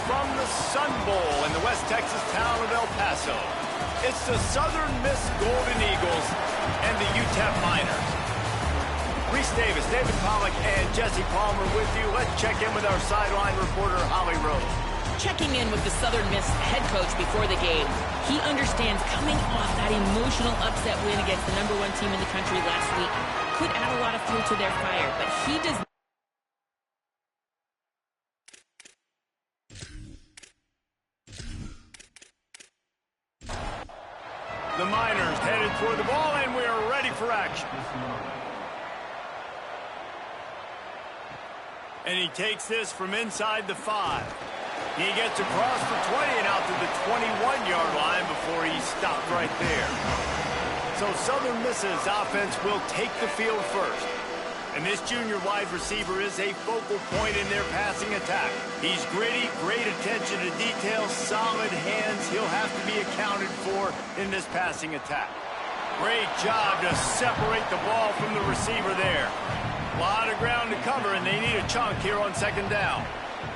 from the Sun Bowl in the West Texas town of El Paso. It's the Southern Miss Golden Eagles and the UTEP Miners. Reese Davis, David Pollack, and Jesse Palmer with you. Let's check in with our sideline reporter, Holly Rose. Checking in with the Southern Miss head coach before the game. He understands coming off that emotional upset win against the #1 team in the country last week could add a lot of fuel to their fire, but he does. The Miners headed toward the ball, and we are ready for action. And he takes this from inside the 5. He gets across for 20 and out to the 21-yard line before he stopped right there. So Southern Miss's offense will take the field first. And this junior wide receiver is a focal point in their passing attack. He's gritty, great attention to detail, solid hands. He'll have to be accounted for in this passing attack. Great job to separate the ball from the receiver there. A lot of ground to cover, and they need a chunk here on 2nd down.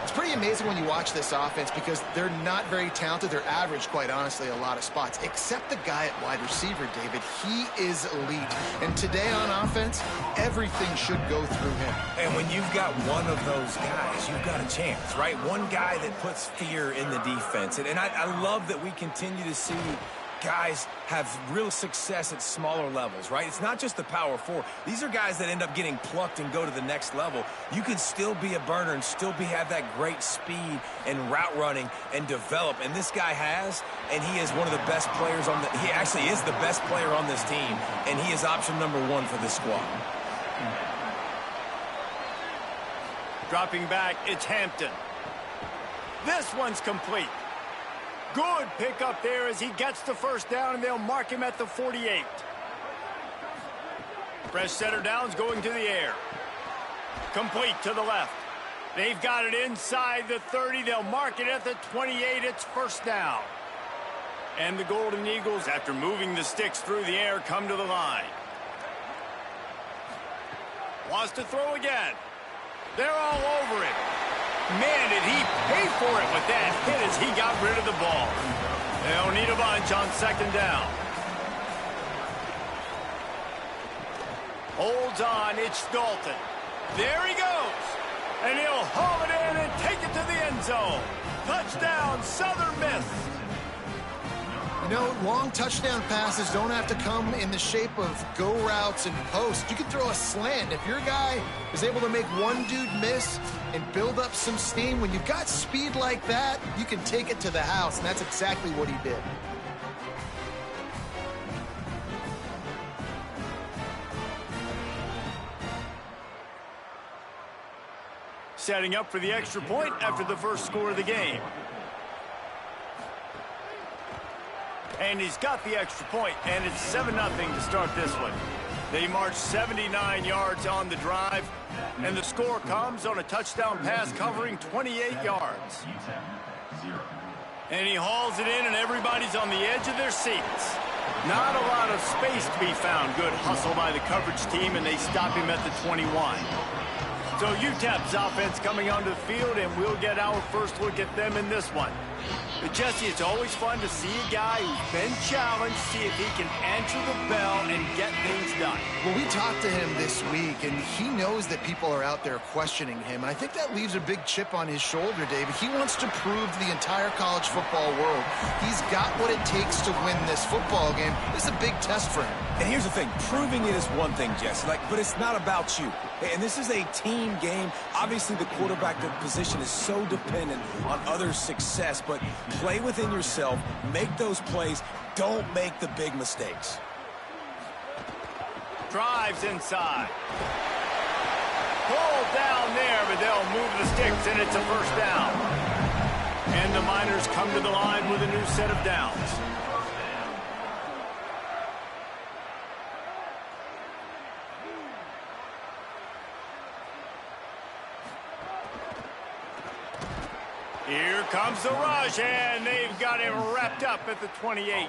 It's pretty amazing when you watch this offense because they're not very talented. They're average, quite honestly, a lot of spots, except the guy at wide receiver, David. He is elite. And today on offense, everything should go through him. And when you've got one of those guys, you've got a chance, right? One guy that puts fear in the defense. And I love that we continue to see guys have real success at smaller levels, right? It's not just the power 4. These are guys that end up getting plucked and go to the next level. You can still be a burner and still have that great speed and route running and develop. And this guy has, and he is one of the best players on the, he actually is the best player on this team, and he is option #1 for this squad. Dropping back, it's Hampton. This one's complete. Good pickup there as he gets the first down, and they'll mark him at the 48. Fresh setter downs going to the air. Complete to the left. They've got it inside the 30. They'll mark it at the 28. It's first down. And the Golden Eagles, after moving the sticks through the air, come to the line. Wants to throw again. They're all over it. Man, did he pay for it with that hit as he got rid of the ball. They'll need a bunch on 2nd down. Holds on, it's Dalton. There he goes. And he'll haul it in and take it to the end zone. Touchdown, Southern Miss. You know, long touchdown passes don't have to come in the shape of go routes and posts. You can throw a slant. If your guy is able to make one dude miss and build up some steam, when you've got speed like that, you can take it to the house, and that's exactly what he did. Setting up for the extra point after the first score of the game. And he's got the extra point, and it's 7-0 to start this one. They march 79 yards on the drive, and the score comes on a touchdown pass covering 28 yards. And he hauls it in, and everybody's on the edge of their seats. Not a lot of space to be found. Good hustle by the coverage team, and they stop him at the 21. So UTEP's offense coming onto the field, and we'll get our first look at them in this one. But Jesse, it's always fun to see a guy who's been challenged, see if he can answer the bell and get things done. Well, we talked to him this week, and he knows that people are out there questioning him. And I think that leaves a big chip on his shoulder, David. He wants to prove to the entire college football world he's got what it takes to win this football game. This is a big test for him. And here's the thing, proving it is one thing, Jesse, but it's not about you. And this is a team game. Obviously, the quarterback position is so dependent on others' success, but play within yourself, make those plays, don't make the big mistakes. Drives inside. Pulled down there, but they'll move the sticks, and it's a first down. And the Miners come to the line with a new set of downs. Here comes the rush, and they've got him wrapped up at the 28.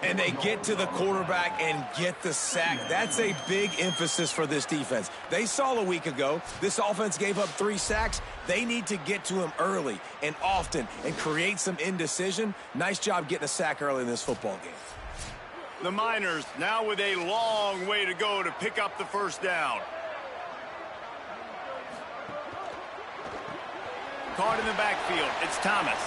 And they get to the quarterback and get the sack. That's a big emphasis for this defense. They saw a week ago, this offense gave up 3 sacks. They need to get to him early and often and create some indecision. Nice job getting a sack early in this football game. The Miners now with a long way to go to pick up the first down. Caught in the backfield, it's Thomas.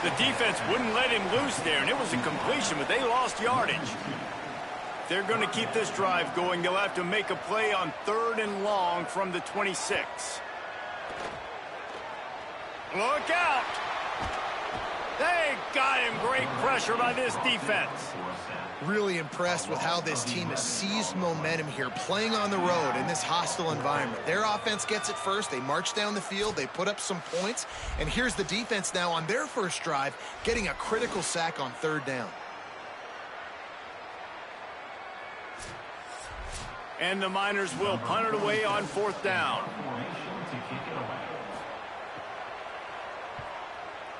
The defense wouldn't let him loose there, and it was a completion, but they lost yardage. If they're going to keep this drive going, they'll have to make a play on 3rd and long from the 26. Look out! They got him. Great pressure by this defense. Really impressed with how this team has seized momentum here, playing on the road in this hostile environment. Their offense gets it first. They march down the field. They put up some points. And here's the defense now on their first drive, getting a critical sack on 3rd down. And the Miners will punt it away on 4th down.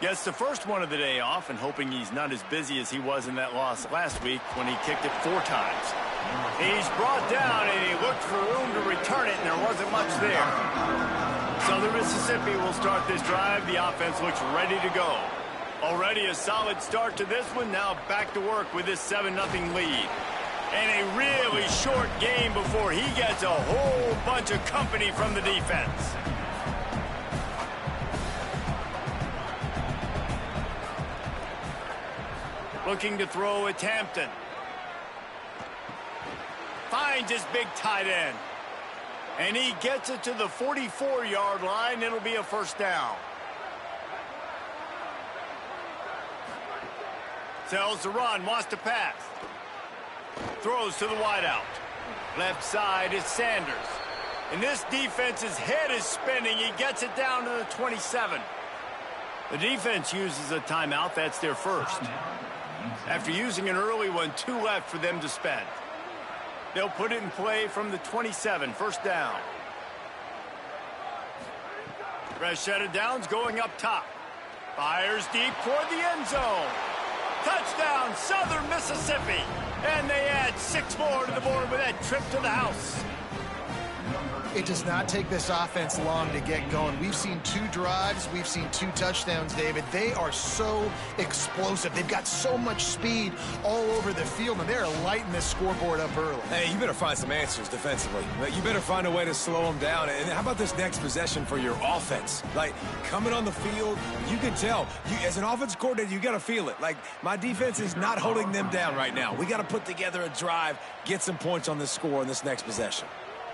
Gets the first one of the day off, and hoping he's not as busy as he was in that loss last week when he kicked it 4 times. He's brought down, and he looked for room to return it, and there wasn't much there. Southern Mississippi will start this drive. The offense looks ready to go. Already a solid start to this one. Now back to work with this 7-0 lead. And a really short game before he gets a whole bunch of company from the defense. Looking to throw at Hampton. Finds his big tight end. And he gets it to the 44-yard line. It'll be a first down. Tells to run, wants to pass. Throws to the wideout. Left side is Sanders. And this defense's head is spinning. He gets it down to the 27. The defense uses a timeout. That's their first. After using an early one, 2 left for them to spend. They'll put it in play from the 27, first down. Fresh set of downs going up top. Fires deep toward the end zone. Touchdown, Southern Mississippi. And they add 6 more to the board with that trip to the house. It does not take this offense long to get going. We've seen 2 drives. We've seen 2 touchdowns, David. They are so explosive. They've got so much speed all over the field, and they're lighting this scoreboard up early. Hey, you better find some answers defensively. You better find a way to slow them down. And how about this next possession for your offense? Like, coming on the field, you can tell. As an offensive coordinator, you got to feel it. Like, my defense is not holding them down right now. We got to put together a drive, get some points on this score in this next possession.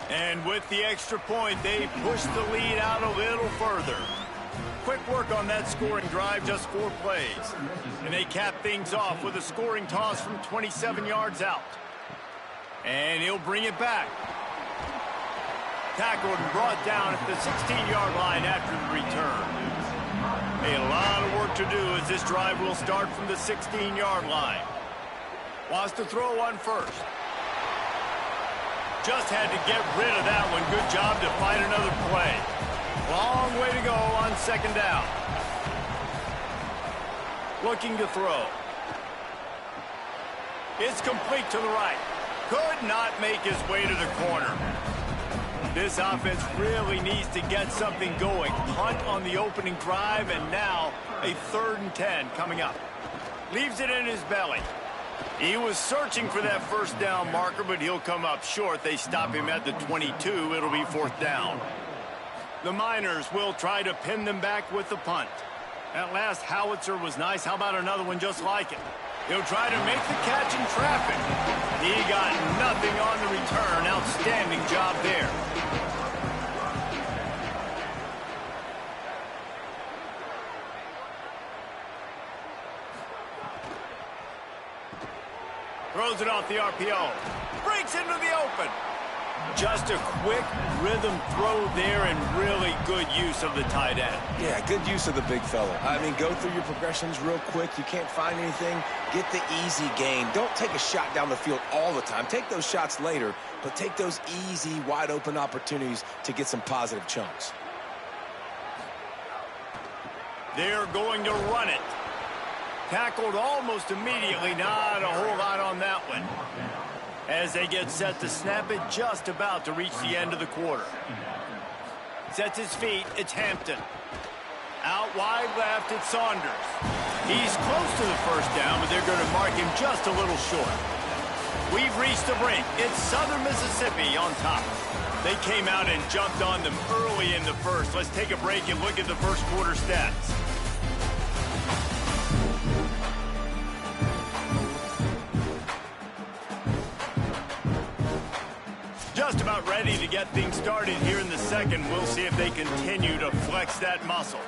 And with the extra point, they push the lead out a little further. Quick work on that scoring drive, just 4 plays. And they cap things off with a scoring toss from 27 yards out. And he'll bring it back. Tackled and brought down at the 16-yard line after the return. A lot of work to do as this drive will start from the 16-yard line. Wants to throw one first. Just had to get rid of that one. Good job to find another play. Long way to go on 2nd down. Looking to throw. It's complete to the right. Could not make his way to the corner. This offense really needs to get something going. Punt on the opening drive, and now a 3rd and 10 coming up. Leaves it in his belly. He was searching for that first down marker, but he'll come up short. They stop him at the 22. It'll be 4th down. The Miners will try to pin them back with the punt. That last howitzer was nice. How about another one just like it? He'll try to make the catch in traffic. He got nothing on the return. Outstanding job there. Throws it off the RPO. Breaks into the open. Just a quick rhythm throw there and really good use of the tight end. Yeah, good use of the big fella. I mean, go through your progressions real quick. You can't find anything. Get the easy gain. Don't take a shot down the field all the time. Take those shots later, but take those easy, wide-open opportunities to get some positive chunks. They're going to run it. Tackled almost immediately. Not a whole lot on that one. As they get set to snap it, just about to reach the end of the quarter. Sets his feet. It's Hampton. Out wide left, it's Saunders. He's close to the first down, but they're going to mark him just a little short. We've reached the brink. It's Southern Mississippi on top. They came out and jumped on them early in the first. Let's take a break and look at the first quarter stats. Just about ready to get things started here in the second. We'll see if they continue to flex that muscle.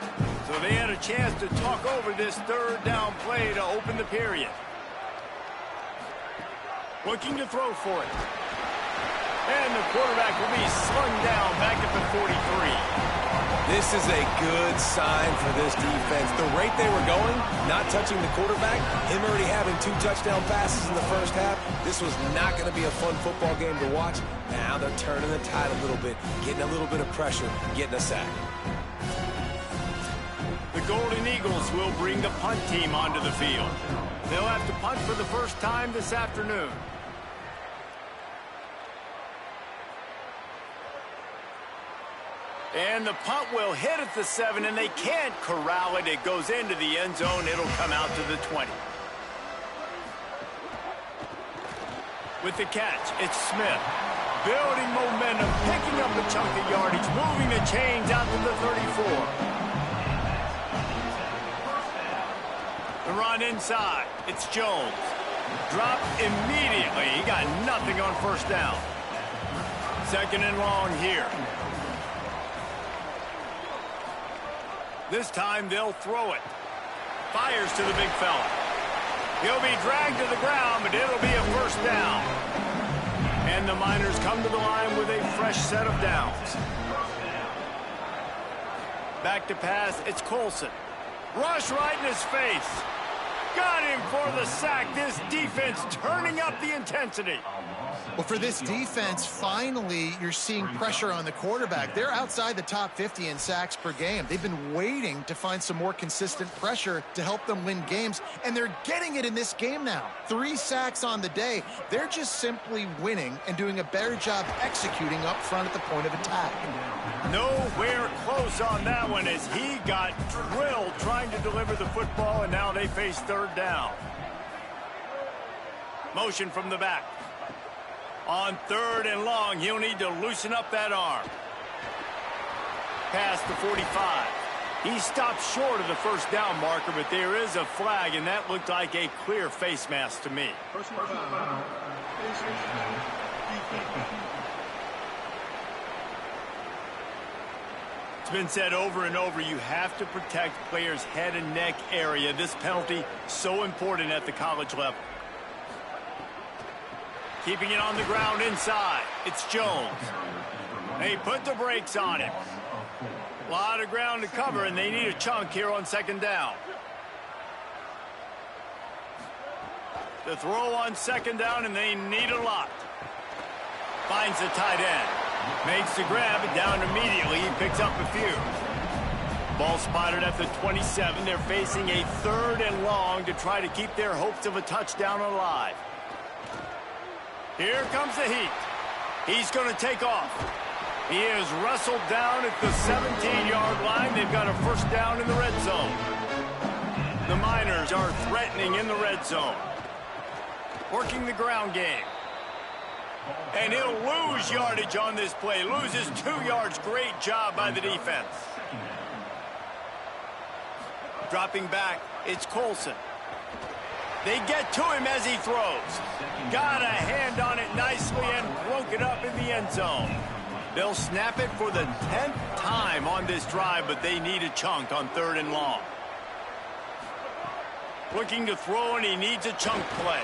So they had a chance to talk over this third down play to open the period. Looking to throw for it. And the quarterback will be slung down back at the 43. This is a good sign for this defense. The rate they were going, not touching the quarterback, him already having 2 touchdown passes in the first half, this was not going to be a fun football game to watch. Now they're turning the tide a little bit, getting a little bit of pressure, getting a sack. The Golden Eagles will bring the punt team onto the field. They'll have to punt for the first time this afternoon. And the punt will hit at the 7, and they can't corral it. It goes into the end zone. It'll come out to the 20. With the catch, it's Smith. Building momentum, picking up a chunk of yardage, moving the chains out to the 34. The run inside. It's Jones. Dropped immediately. He got nothing on first down. Second and long here. This time they'll throw it. Fires to the big fella. He'll be dragged to the ground, but it'll be a first down. And the Miners come to the line with a fresh set of downs. Back to pass, it's Colson. Rush right in his face. Got him for the sack. This defense turning up the intensity. Well, for this defense, finally, you're seeing pressure on the quarterback. They're outside the top 50 in sacks per game. They've been waiting to find some more consistent pressure to help them win games, and they're getting it in this game now. 3 sacks on the day. They're just simply winning and doing a better job executing up front at the point of attack. Nowhere close on that one as he got drilled trying to deliver the football, and now they face third down. Motion from the back. On third and long, he'll need to loosen up that arm. Past the 45. He stopped short of the first down marker, but there is a flag, and that looked like a clear face mask to me. It's been said over and over, you have to protect players' head and neck area. This penalty, so important at the college level. Keeping it on the ground inside. It's Jones. They put the brakes on him. A lot of ground to cover, and they need a chunk here on second down. The throw on second down, and they need a lot. Finds the tight end. Makes the grab, and down immediately. He picks up a few. Ball spotted at the 27. They're facing a third and long to try to keep their hopes of a touchdown alive. Here comes the heat. He's going to take off. He is wrestled down at the 17-yard line. They've got a first down in the red zone. The Miners are threatening in the red zone. Working the ground game. And he'll lose yardage on this play. Loses 2 yards. Great job by the defense. Dropping back, it's Colson. They get to him as he throws. Got a hand on it nicely and broke it up in the end zone. They'll snap it for the 10th time on this drive, but they need a chunk on third and long. Looking to throw, and he needs a chunk play.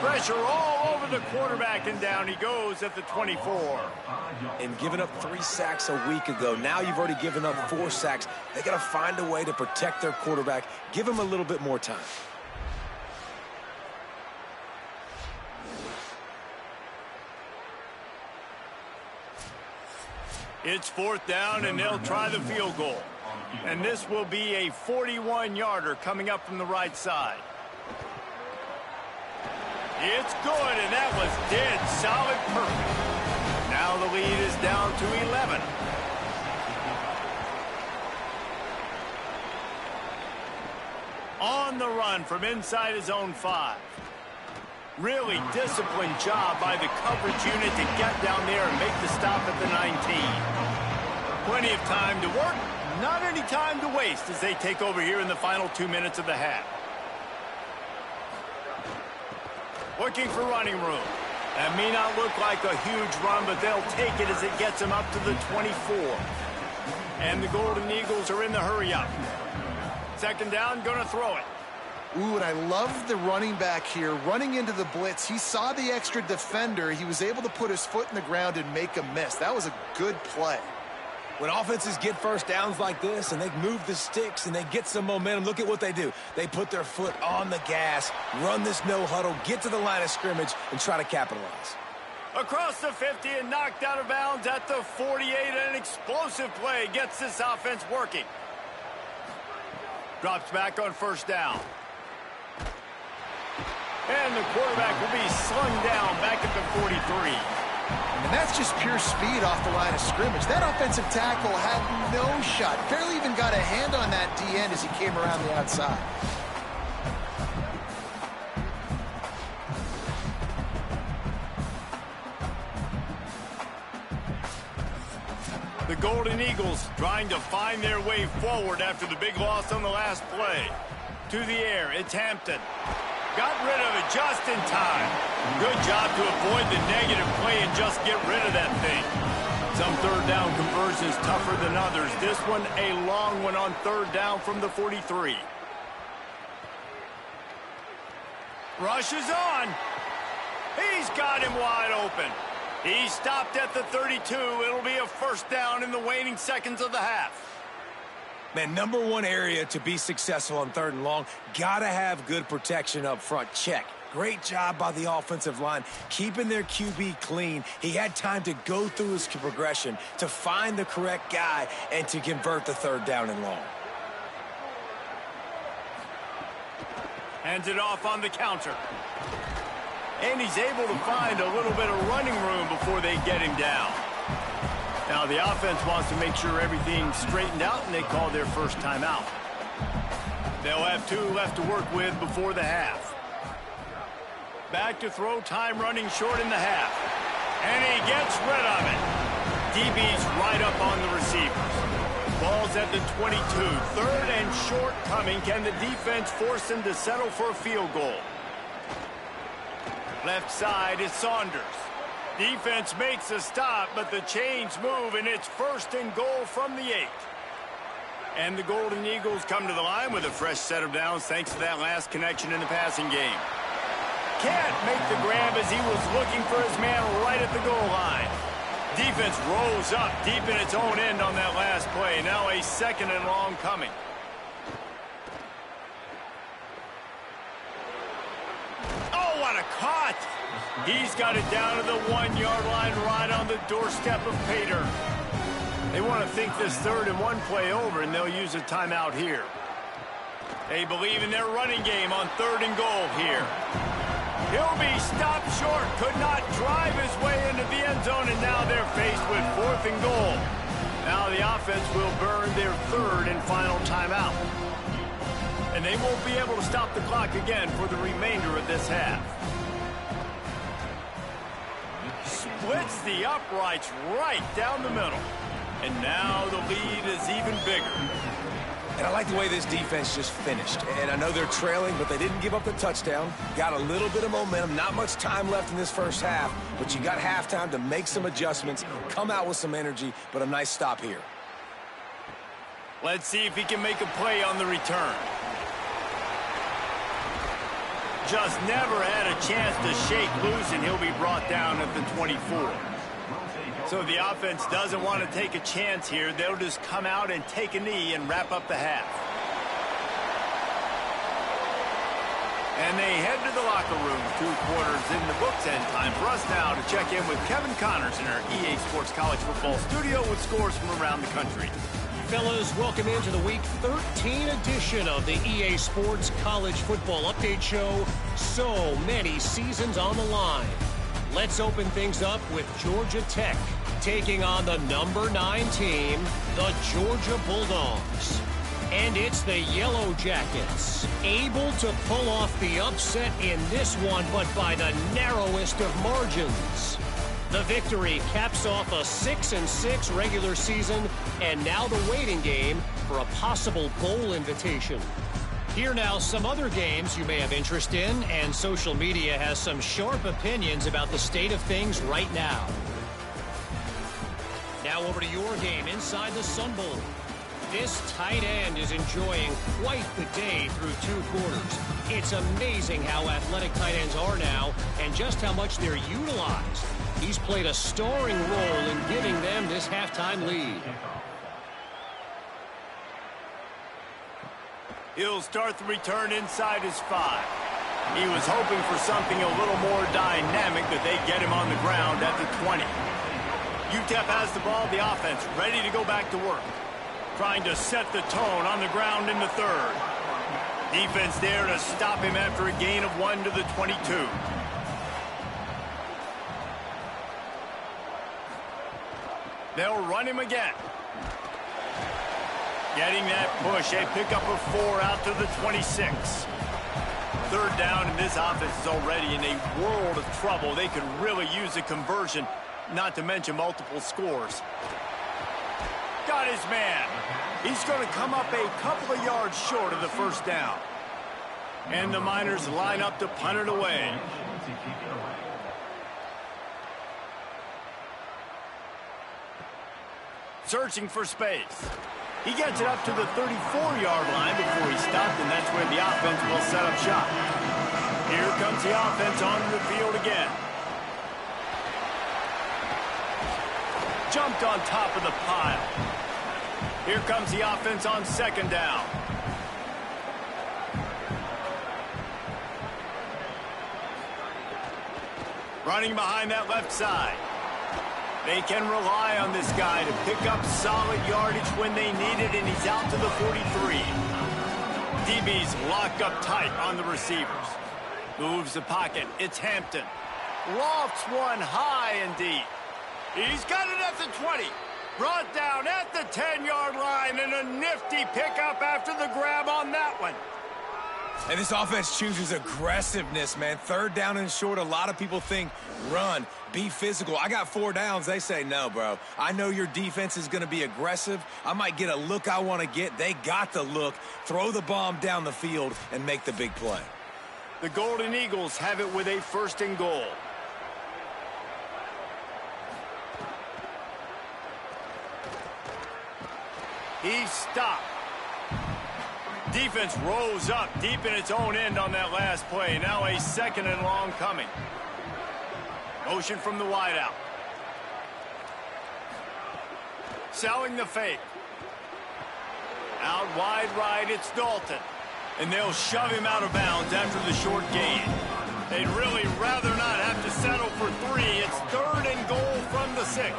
Pressure all over the quarterback, and down he goes at the 24. And giving up 3 sacks a week ago. Now you've already given up 4 sacks. They got to find a way to protect their quarterback. Give him a little bit more time. It's fourth down, and they'll try the field goal. And this will be a 41-yarder coming up from the right side. It's good, and that was dead solid perfect. Now the lead is down to 11. On the run from inside his own 5. Really disciplined job by the coverage unit to get down there and make the stop at the 19. Plenty of time to work, not any time to waste as they take over here in the final 2 minutes of the half. Looking for running room. That may not look like a huge run, but they'll take it as it gets them up to the 24. And the Golden Eagles are in the hurry-up. Second down, going to throw it. Ooh, and I love the running back here. Running into the blitz, he saw the extra defender. He was able to put his foot in the ground and make a miss. That was a good play. When offenses get first downs like this and they move the sticks and they get some momentum, look at what they do. They put their foot on the gas, run this no huddle, get to the line of scrimmage, and try to capitalize. Across the 50 and knocked out of bounds at the 48. An explosive play gets this offense working. Drops back on first down. And the quarterback will be slung down back at the 43. And that's just pure speed off the line of scrimmage. That offensive tackle had no shot. Barely even got a hand on that D-end as he came around the outside. The Golden Eagles trying to find their way forward after the big loss on the last play. To the air, it's Hampton. Got rid of it just in time. Good job to avoid the negative play and just get rid of that thing. Some third down conversions tougher than others. This one a long one on third down from the 43. Rushes on. He's got him wide open. He stopped at the 32. It'll be a first down in the waning seconds of the half. Man, number one area to be successful on third and long, gotta have good protection up front. Check. Great job by the offensive line, keeping their QB clean. He had time to go through his progression to find the correct guy and to convert the third down and long. Hands it off on the counter. And he's able to find a little bit of running room before they get him down. Now the offense wants to make sure everything's straightened out, and they call their first timeout. They'll have 2 left to work with before the half. Back to throw, time running short in the half. And he gets rid of it. DB's right up on the receivers. Ball's at the 22. Third and short coming. Can the defense force him to settle for a field goal? Left side is Saunders. Defense makes a stop, but the chains move, and it's first and goal from the 8. And the Golden Eagles come to the line with a fresh set of downs thanks to that last connection in the passing game. Can't make the grab as he was looking for his man right at the goal line. Defense rose up deep in its own end on that last play. Now a second and long coming. Oh, what a cut! He's got it down to the 1-yard line right on the doorstep of Pater. They want to think this third and 1 play over, and they'll use a timeout here. They believe in their running game on third and goal here. He'll be stopped short, could not drive his way into the end zone, and now they're faced with fourth and goal. Now the offense will burn their third and final timeout. And they won't be able to stop the clock again for the remainder of this half. Splits the uprights right down the middle. And now the lead is even bigger. And I like the way this defense just finished. And I know they're trailing, but they didn't give up the touchdown. Got a little bit of momentum. Not much time left in this first half, but you got halftime to make some adjustments, come out with some energy, but a nice stop here. Let's see if he can make a play on the return. Just never had a chance to shake loose, and he'll be brought down at the 24. So the offense doesn't want to take a chance here. They'll just come out and take a knee and wrap up the half. And they head to the locker room. 2 quarters in the books, and time for us now to check in with Kevin Connors in our EA Sports College Football studio with scores from around the country. fellas. Welcome into the Week 13 edition of the EA Sports College Football Update Show. So many seasons on the line. Let's open things up with Georgia Tech taking on the number 9 team, the Georgia Bulldogs. And it's the Yellow Jackets, able to pull off the upset in this one, but by the narrowest of margins. The victory caps off a 6-6 regular season, and now the waiting game for a possible bowl invitation. Here now, some other games you may have interest in, and social media has some sharp opinions about the state of things right now. Now over to your game inside the Sun Bowl. This tight end is enjoying quite the day through 2 quarters. It's amazing how athletic tight ends are now and just how much they're utilized. He's played a starring role in giving them this halftime lead. He'll start the return inside his 5. He was hoping for something a little more dynamic, but they get him on the ground at the 20. UTEP has the ball, the offense ready to go back to work. Trying to set the tone on the ground in the 3rd. Defense there to stop him after a gain of 1 to the 22. They'll run him again. Getting that push, a pickup of 4 out to the 26. 3rd down, and this offense is already in a world of trouble. They could really use a conversion, not to mention multiple scores. Got his man. He's going to come up a couple of yards short of the 1st down. And the Miners line up to punt it away. Searching for space. He gets it up to the 34-yard line before he stopped, and that's where the offense will set up shop. Here comes the offense onto the field again. Jumped on top of the pile. Here comes the offense on 2nd down. Running behind that left side. They can rely on this guy to pick up solid yardage when they need it, and he's out to the 43. DB's locked up tight on the receivers. Moves the pocket. It's Hampton. Lofts one high and deep. He's got it at the 20. Brought down at the 10-yard line, and a nifty pickup after the grab on that one. And this offense chooses aggressiveness, man. 3rd down and short, a lot of people think run, be physical. I got 4 downs. They say, no, bro. I know your defense is going to be aggressive. I might get a look I want to get. They got the look. Throw the bomb down the field and make the big play. The Golden Eagles have it with a 1st and goal. He stopped. Defense rose up deep in its own end on that last play. Now a 2nd and long coming. Motion from the wideout. Selling the fake. Out wide right, it's Dalton. And they'll shove him out of bounds after the short gain. They'd really rather not have to settle for 3. It's 3rd and goal from the 6.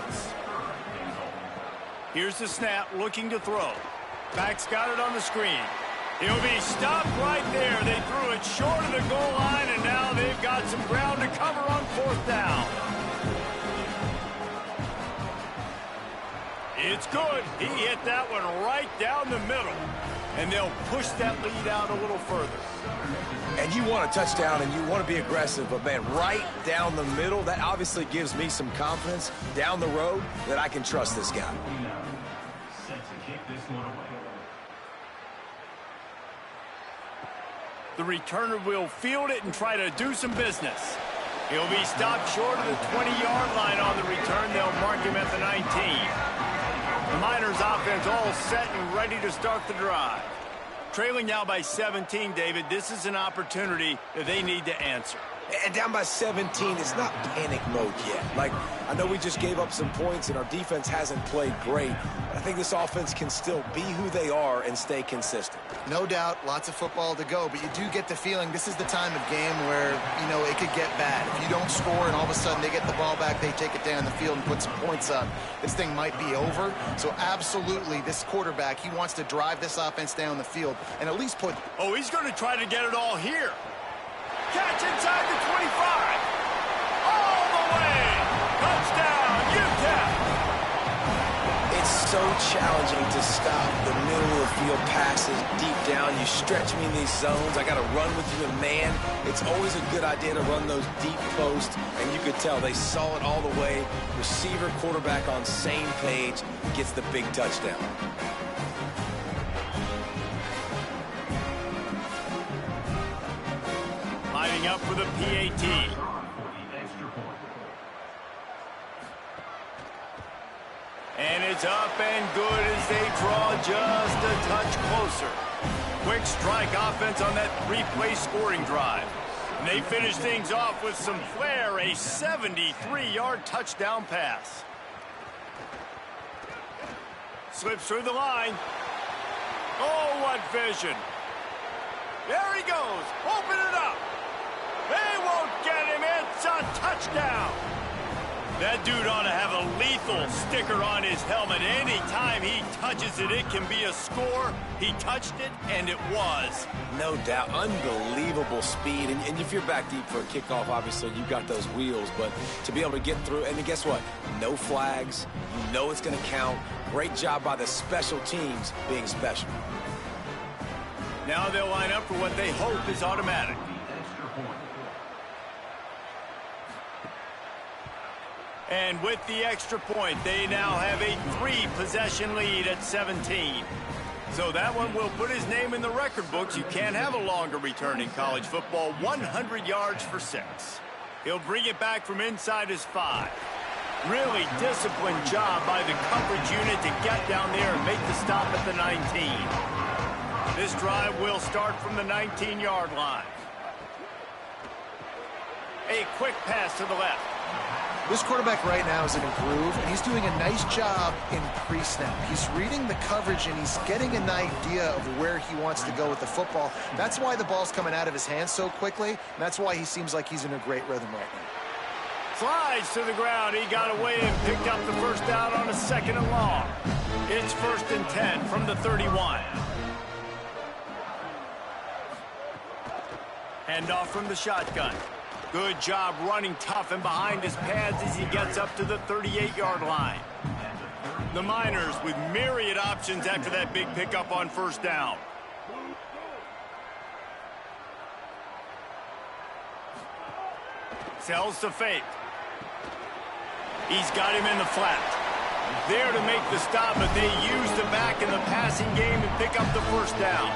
Here's the snap, looking to throw. Back's got it on the screen. He'll be stopped right there. They threw it short of the goal line, and now they've got some ground to cover on 4th down. It's good. He hit that one right down the middle. And they'll push that lead out a little further. And you want a touchdown and you want to be aggressive, but, man, right down the middle, that obviously gives me some confidence down the road that I can trust this guy. The returner will field it and try to do some business. He'll be stopped short of the 20-yard line on the return. They'll mark him at the 19. The Miners offense all set and ready to start the drive. Trailing now by 17, David. This is an opportunity that they need to answer. And down by 17, it's not panic mode yet. Like, I know we just gave up some points and our defense hasn't played great, but I think this offense can still be who they are and stay consistent. No doubt, lots of football to go, but you do get the feeling this is the time of game where, you know, it could get bad. If you don't score and all of a sudden they get the ball back, they take it down the field and put some points up, this thing might be over. So absolutely, this quarterback, he wants to drive this offense down the field and at least put... Oh, he's going to try to get it all here. Catch inside the 25. All the way. Touchdown, UTEP. It's so challenging to stop the middle of the field passes deep down. You stretch me in these zones. I got to run with you in man. It's always a good idea to run those deep posts, and you could tell they saw it all the way. Receiver, quarterback on same page, gets the big touchdown. Lining up for the PAT. And it's up and good as they draw just a touch closer. Quick strike offense on that three-play scoring drive. And they finish things off with some flair, a 73-yard touchdown pass. Slips through the line. Oh, what vision. There he goes. Open it up. They won't get him. It's a touchdown. That dude ought to have a lethal sticker on his helmet. Anytime he touches it, it can be a score. He touched it, and it was. No doubt. Unbelievable speed. And if you're back deep for a kickoff, obviously, you've got those wheels. But to be able to get through, and guess what? No flags. You know it's going to count. Great job by the special teams being special. Now they'll line up for what they hope is automatic. And with the extra point, they now have a 3-possession lead at 17. So that one will put his name in the record books. You can't have a longer return in college football. 100 yards for 6. He'll bring it back from inside his 5. Really disciplined job by the coverage unit to get down there and make the stop at the 19. This drive will start from the 19-yard line. A quick pass to the left. This quarterback right now is in a groove, and he's doing a nice job in pre-snap. He's reading the coverage, and he's getting an idea of where he wants to go with the football. That's why the ball's coming out of his hands so quickly, and that's why he seems like he's in a great rhythm right now. Slides to the ground. He got away and picked up the first down on a 2nd and long. It's 1st and 10 from the 31. Handoff from the shotgun. Good job running tough and behind his pads as he gets up to the 38-yard line. The Miners with myriad options after that big pickup on 1st down. Sells to fake. He's got him in the flat. There to make the stop, but they use the back in the passing game and pick up the 1st down.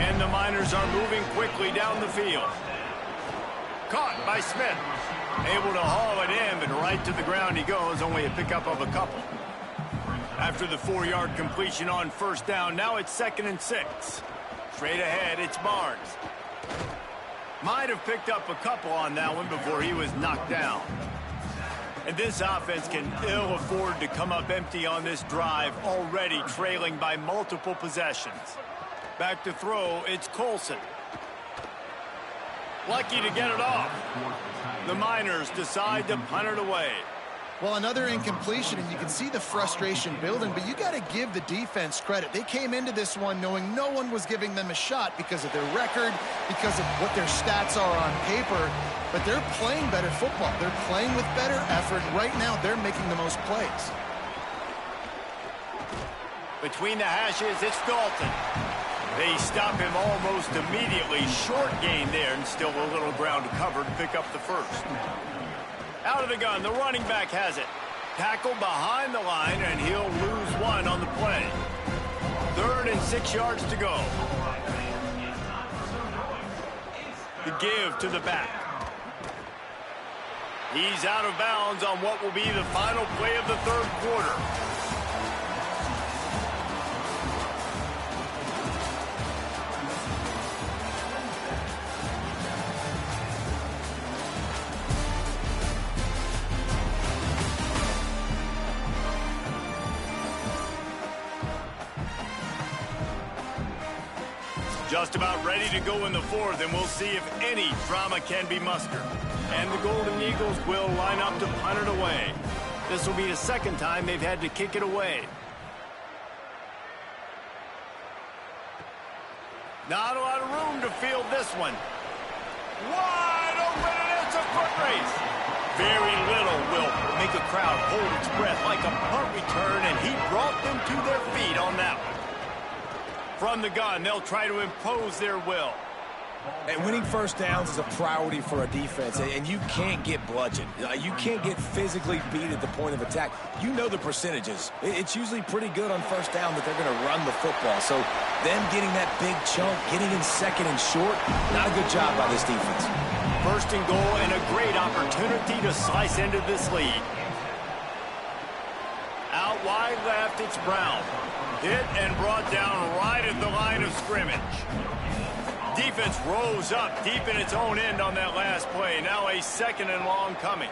And the Miners are moving quickly down the field. Caught by Smith. Able to haul it in, but right to the ground he goes. Only a pickup of a couple. After the 4-yard completion on 1st down, now it's 2nd and 6. Straight ahead, it's Barnes. Might have picked up a couple on that one before he was knocked down. And this offense can ill afford to come up empty on this drive, already trailing by multiple possessions. Back to throw, it's Colson. Lucky to get it off. The Miners decide to punt it away. Well, another incompletion, and you can see the frustration building, but you got to give the defense credit. They came into this one knowing no one was giving them a shot because of their record, because of what their stats are on paper, but they're playing better football. They're playing with better effort. Right now, they're making the most plays. Between the hashes, it's Dalton. They stop him almost immediately. Short gain there, and still a little ground to cover to pick up the 1st. Out of the gun, the running back has it. Tackle behind the line, and he'll lose 1 on the play. 3rd and 6 yards to go. The give to the back. He's out of bounds on what will be the final play of the 3rd quarter. Just about ready to go in the fourth, and we'll see if any drama can be mustered. And the Golden Eagles will line up to punt it away. This will be the second time they've had to kick it away. Not a lot of room to field this one. Wide open, and it's a foot race. Very little will make a crowd hold its breath like a punt return, and he brought them to their feet on that one. From the gun, they'll try to impose their will. And winning first downs is a priority for a defense, and you can't get bludgeoned. You can't get physically beat at the point of attack. You know the percentages. It's usually pretty good on first down that they're going to run the football. So them getting that big chunk, getting in second and short, not a good job by this defense. First and goal, and a great opportunity to slice into this lead. Out wide left, it's Brown. Hit and brought down right at the line of scrimmage. Defense rose up deep in its own end on that last play. Now a second and long coming.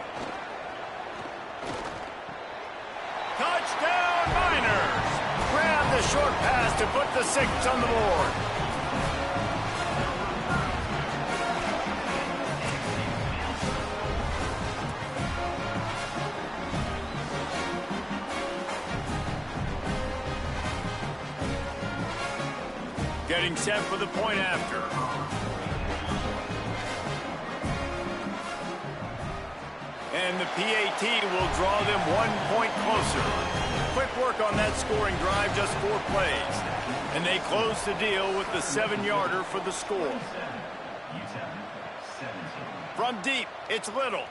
Touchdown, Miners! Grab the short pass to put the 6 on the board. Getting set for the point after. And the PAT will draw them 1 point closer. Quick work on that scoring drive, just 4 plays. And they close the deal with the 7-yarder for the score. From deep, it's Little.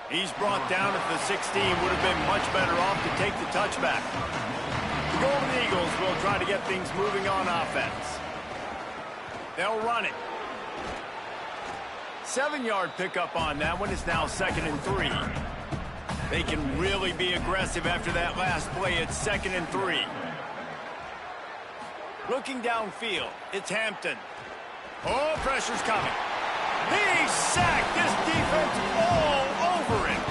He's brought down at the 16, would have been much better off to take the touchback. The Golden Eagles will try to get things moving on offense. They'll run it. 7-yard pickup on that one. Is now 2nd and 3. They can really be aggressive after that last play. It's 2nd and 3. Looking downfield, it's Hampton. Oh, pressure's coming. He's sacked. This defense all over him.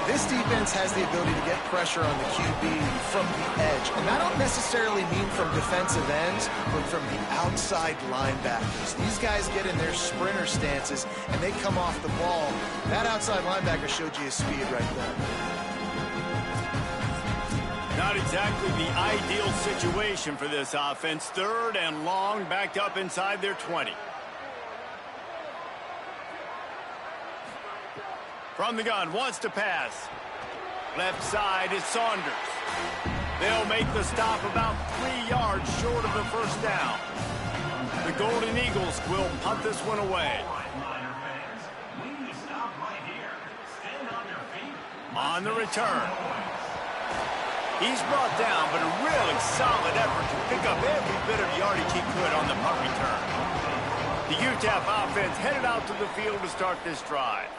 This defense has the ability to get pressure on the QB from the edge. And I don't necessarily mean from defensive ends, but from the outside linebackers. These guys get in their sprinter stances, and they come off the ball. That outside linebacker showed you his speed right there. Not exactly the ideal situation for this offense. 3rd and long, backed up inside their 20. From the gun, wants to pass. Left side is Saunders. They'll make the stop about 3 yards short of the first down. The Golden Eagles will punt this one away. On the return. He's brought down, but a really solid effort to pick up every bit of yardage he could on the punt return. The UTEP offense headed out to the field to start this drive.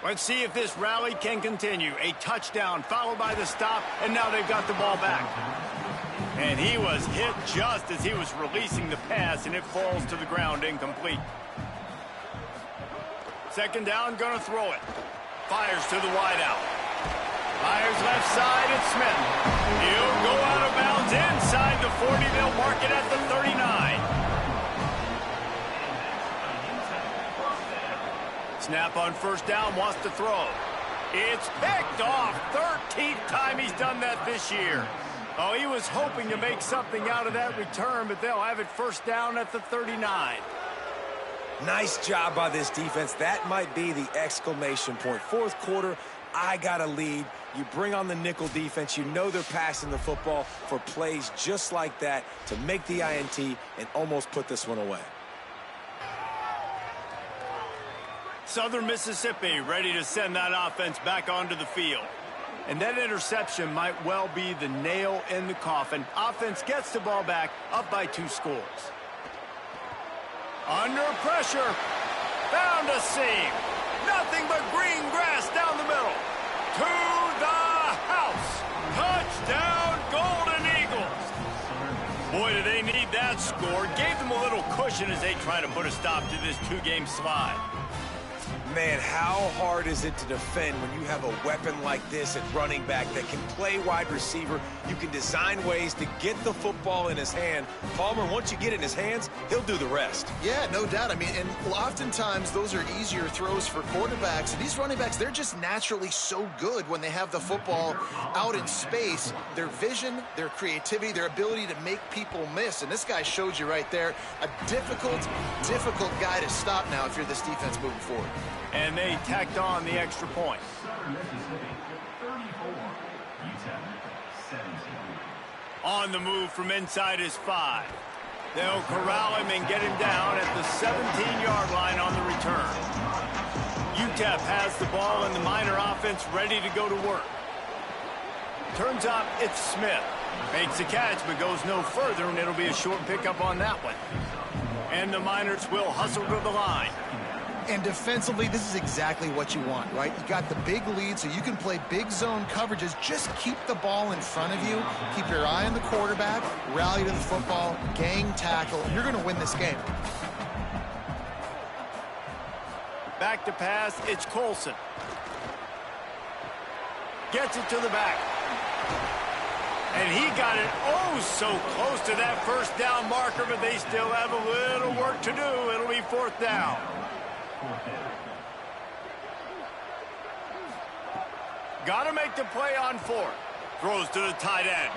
Let's see if this rally can continue. A touchdown followed by the stop, and now they've got the ball back. And he was hit just as he was releasing the pass, and it falls to the ground incomplete. 2nd down, gonna throw it. Fires to the wideout. Fires left side, it's Smith. He'll go out of bounds inside the 40. They'll mark it at the 39. Snap on first down, wants to throw. It's picked off. 13th time he's done that this year. Oh, he was hoping to make something out of that return, but they'll have it first down at the 39. Nice job by this defense. That might be the exclamation point. 4th quarter, I got a lead. You bring on the nickel defense. You know they're passing the football for plays just like that to make the INT and almost put this one away. Southern Mississippi ready to send that offense back onto the field. And that interception might well be the nail in the coffin. Offense gets the ball back, up by 2 scores. Under pressure. Found a seam. Nothing but green grass down the middle. To the house. Touchdown, Golden Eagles. Boy, do they need that score. Gave them a little cushion as they try to put a stop to this 2-game slide. Man, how hard is it to defend when you have a weapon like this at running back that can play wide receiver? You can design ways to get the football in his hand. Palmer, once you get it in his hands, he'll do the rest. Yeah, no doubt. I mean, and oftentimes those are easier throws for quarterbacks. And these running backs, they're just naturally so good when they have the football out in space. Their vision, their creativity, their ability to make people miss. And this guy showed you right there, a difficult guy to stop now if you're this defense moving forward. And they tacked on the extra point. On the move from inside his 5. They'll corral him and get him down at the 17-yard line on the return. UTEP has the ball and the Miner offense ready to go to work. Turns out it's Smith. Makes the catch but goes no further, and it'll be a short pickup on that one. And the Miners will hustle to the line. And defensively, this is exactly what you want, right? You got the big lead, so you can play big zone coverages. Just keep the ball in front of you. Keep your eye on the quarterback. Rally to the football. Gang tackle. You're going to win this game. Back to pass. It's Colson. Gets it to the back. And he got it so close to that first down marker, but they still have a little work to do. It'll be 4th down. Got to make the play on 4th. Throws to the tight end.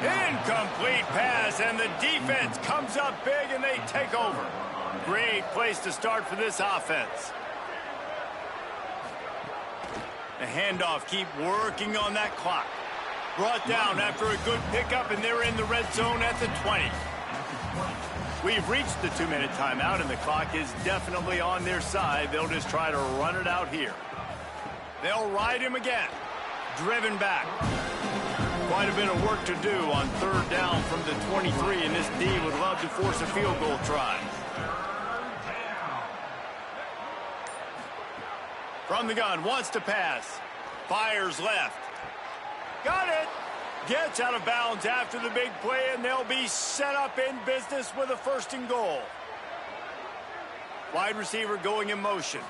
Incomplete pass, and the defense comes up big, and they take over. Great place to start for this offense. The handoff, keep working on that clock. Brought down after a good pickup, and they're in the red zone at the 20. We've reached the 2-minute timeout, and the clock is definitely on their side. They'll just try to run it out here. They'll ride him again. Driven back. Quite a bit of work to do on 3rd down from the 23, and this D would love to force a field goal try. From the gun, wants to pass. Fires left. Got it. Gets out of bounds after the big play, and they'll be set up in business with a 1st and goal. Wide receiver going in motion.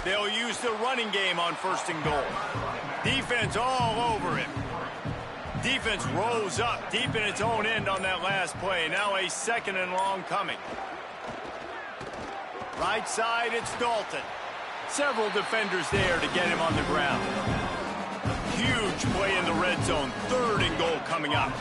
They'll use the running game on 1st and goal. Defense all over him. Defense rose up deep in its own end on that last play. Now a 2nd and long coming. Right side, it's Dalton. Several defenders there to get him on the ground. Huge play in the red zone. 3rd and goal coming up.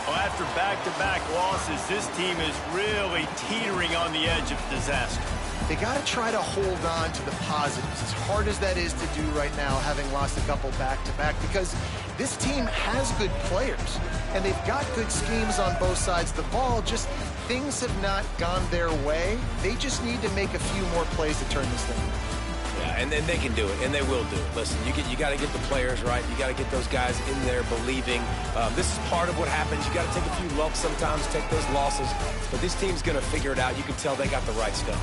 Well, after back-to-back losses, this team is really teetering on the edge of disaster. They got to try to hold on to the positives, as hard as that is to do right now, having lost a couple back-to-back, because this team has good players, and they've got good schemes on both sides of the ball. Just things have not gone their way. They just need to make a few more plays to turn this thing. Yeah, and then they can do it, and they will do it. Listen, you got to get the players right. You got to get those guys in there believing. This is part of what happens. You got to take a few lumps sometimes, take those losses. But this team's going to figure it out. You can tell they got the right stuff.